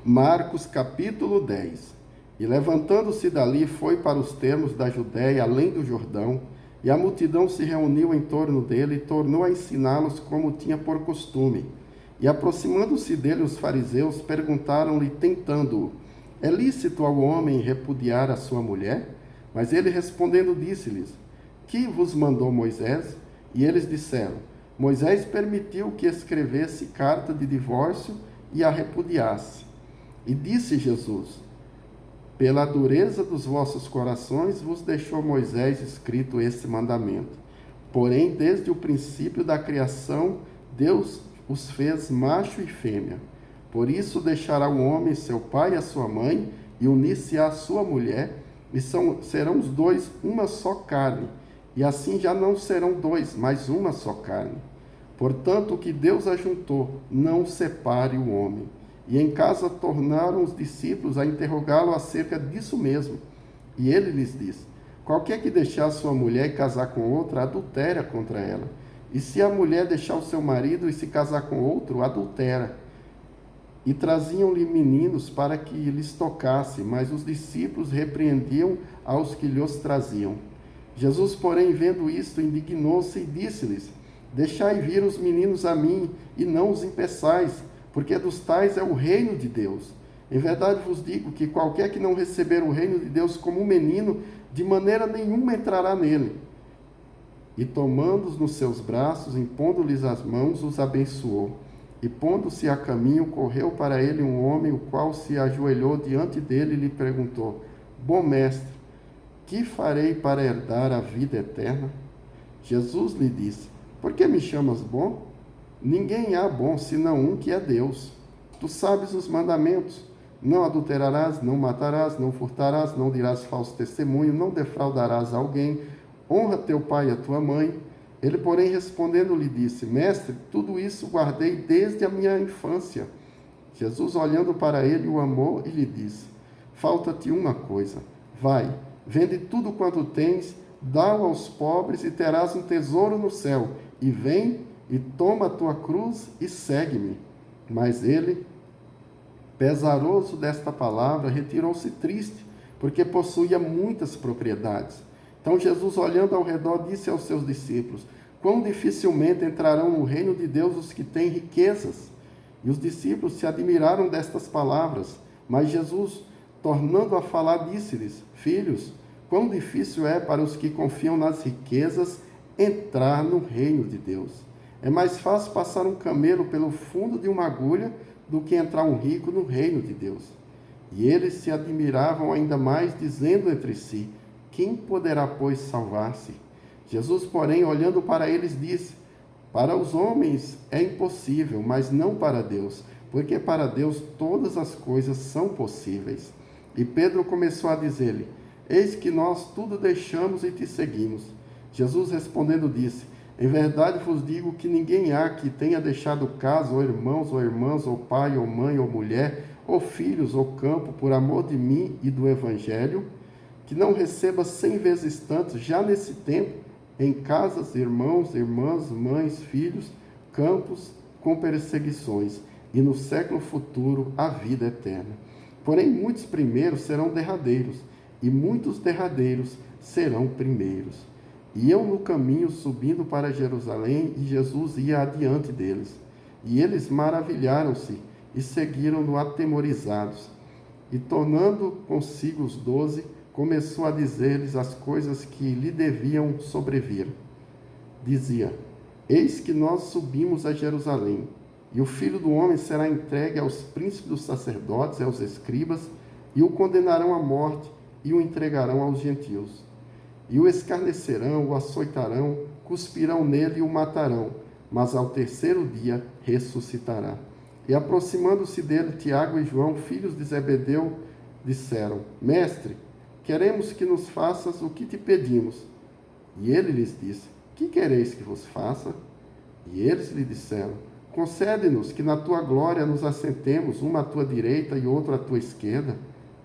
Marcos capítulo 10. E levantando-se dali, foi para os termos da Judéia, além do Jordão, e a multidão se reuniu em torno dele e tornou a ensiná-los como tinha por costume. E aproximando-se dele os fariseus, perguntaram-lhe, tentando-o: é lícito ao homem repudiar a sua mulher? Mas ele respondendo disse-lhes: que vos mandou Moisés? E eles disseram: Moisés permitiu que escrevesse carta de divórcio e a repudiasse. E disse Jesus: pela dureza dos vossos corações vos deixou Moisés escrito esse mandamento. Porém, desde o princípio da criação, Deus os fez macho e fêmea. Por isso deixará o homem seu pai e a sua mãe, e unir-se à sua mulher, e serão os dois uma só carne. E assim já não serão dois, mas uma só carne. Portanto, o que Deus ajuntou, não separe o homem. E em casa tornaram os discípulos a interrogá-lo acerca disso mesmo. E ele lhes disse: qualquer que deixar sua mulher e casar com outra, adultera contra ela. E se a mulher deixar o seu marido e se casar com outro, adultera. E traziam-lhe meninos para que lhes tocasse, mas os discípulos repreendiam aos que lhes traziam. Jesus, porém, vendo isto, indignou-se e disse-lhes: deixai vir os meninos a mim, e não os impeçais, porque dos tais é o reino de Deus. Em verdade vos digo que qualquer que não receber o reino de Deus como um menino, de maneira nenhuma entrará nele. E tomando-os nos seus braços, impondo-lhes as mãos, os abençoou. E pondo-se a caminho, correu para ele um homem, o qual se ajoelhou diante dele e lhe perguntou: bom mestre, que farei para herdar a vida eterna? Jesus lhe disse: por que me chamas bom? Ninguém há bom, senão um, que é Deus. Tu sabes os mandamentos: não adulterarás, não matarás, não furtarás, não dirás falso testemunho, não defraudarás alguém, honra teu pai e a tua mãe. Ele, porém, respondendo, lhe disse: mestre, tudo isso guardei desde a minha infância. Jesus, olhando para ele, o amou e lhe disse: falta-te uma coisa. Vai, vende tudo quanto tens, dá-o aos pobres e terás um tesouro no céu. E vem e toma a tua cruz e segue-me. Mas ele, pesaroso desta palavra, retirou-se triste, porque possuía muitas propriedades. Então Jesus, olhando ao redor, disse aos seus discípulos: quão dificilmente entrarão no reino de Deus os que têm riquezas. E os discípulos se admiraram destas palavras. Mas Jesus, tornando a falar, disse-lhes: filhos, quão difícil é para os que confiam nas riquezas entrar no reino de Deus. É mais fácil passar um camelo pelo fundo de uma agulha do que entrar um rico no reino de Deus. E eles se admiravam ainda mais, dizendo entre si: quem poderá, pois, salvar-se? Jesus, porém, olhando para eles, disse: para os homens é impossível, mas não para Deus, porque para Deus todas as coisas são possíveis. E Pedro começou a dizer-lhe: eis que nós tudo deixamos e te seguimos. Jesus, respondendo, disse: em verdade vos digo que ninguém há que tenha deixado casa, ou irmãos, ou irmãs, ou pai, ou mãe, ou mulher, ou filhos, ou campo, por amor de mim e do Evangelho, que não receba 100 vezes tanto, já nesse tempo, em casas, irmãos, irmãs, mães, filhos, campos, com perseguições, e no século futuro a vida eterna. Porém, muitos primeiros serão derradeiros, e muitos derradeiros serão primeiros. E eu no caminho subindo para Jerusalém, e Jesus ia adiante deles. E eles maravilharam-se e seguiram-no atemorizados. E tornando consigo os 12, começou a dizer-lhes as coisas que lhe deviam sobrevir. Dizia: eis que nós subimos a Jerusalém, e o Filho do Homem será entregue aos príncipes dos sacerdotes e aos escribas, e o condenarão à morte, e o entregarão aos gentios. E o escarnecerão, o açoitarão, cuspirão nele e o matarão, mas ao terceiro dia ressuscitará. E aproximando-se dele, Tiago e João, filhos de Zebedeu, disseram: mestre, queremos que nos faças o que te pedimos. E ele lhes disse: que quereis que vos faça? E eles lhe disseram: concede-nos que na tua glória nos assentemos, uma à tua direita e outra à tua esquerda.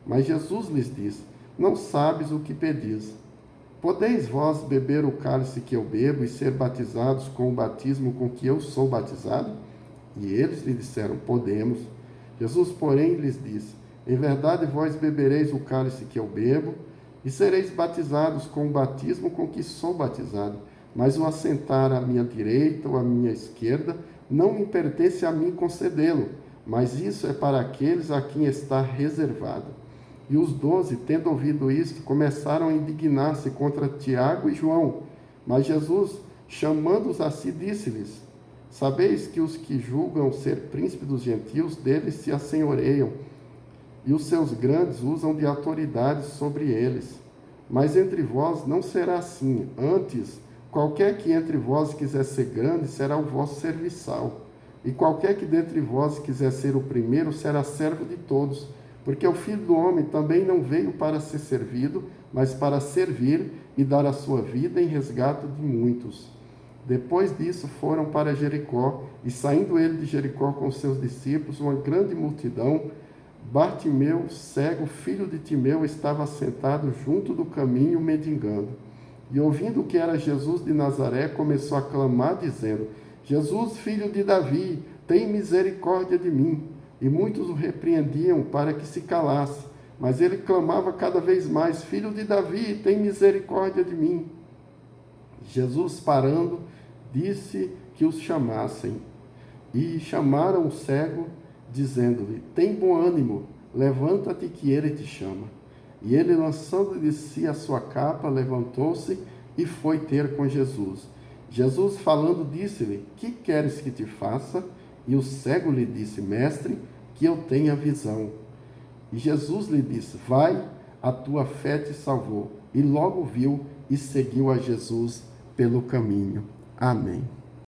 Mas Jesus lhes disse: não sabes o que pedis. Podeis vós beber o cálice que eu bebo e ser batizados com o batismo com que eu sou batizado? E eles lhe disseram: podemos. Jesus, porém, lhes disse: Em verdade vós bebereis o cálice que eu bebo, e sereis batizados com o batismo com que sou batizado. Mas o assentar à minha direita ou à minha esquerda não me pertence a mim concedê-lo, mas isso é para aqueles a quem está reservado. E os 12, tendo ouvido isto, começaram a indignar-se contra Tiago e João. Mas Jesus, chamando-os a si, disse-lhes: Sabeis que os que julgam ser príncipes dos gentios, deles se assenhoreiam, e os seus grandes usam de autoridade sobre eles. Mas entre vós não será assim. Antes, qualquer que entre vós quiser ser grande, será o vosso serviçal. E qualquer que dentre vós quiser ser o primeiro, será servo de todos. Porque o Filho do Homem também não veio para ser servido, mas para servir e dar a sua vida em resgate de muitos. Depois disso foram para Jericó, e saindo ele de Jericó com seus discípulos, uma grande multidão, Bartimeu, cego, filho de Timeu, estava sentado junto do caminho, mendigando. E ouvindo que era Jesus de Nazaré, começou a clamar, dizendo: Jesus, filho de Davi, tem misericórdia de mim. E muitos o repreendiam para que se calasse. Mas ele clamava cada vez mais: Filho de Davi, tem misericórdia de mim. Jesus, parando, disse que os chamassem. E chamaram o cego, dizendo-lhe: Tem bom ânimo, levanta-te que ele te chama. E ele, lançando de si a sua capa, levantou-se e foi ter com Jesus. Jesus, falando, disse-lhe: Que queres que te faça? E o cego lhe disse: Mestre, que eu tenha visão. E Jesus lhe disse: Vai, a tua fé te salvou. E logo viu e seguiu a Jesus pelo caminho. Amém.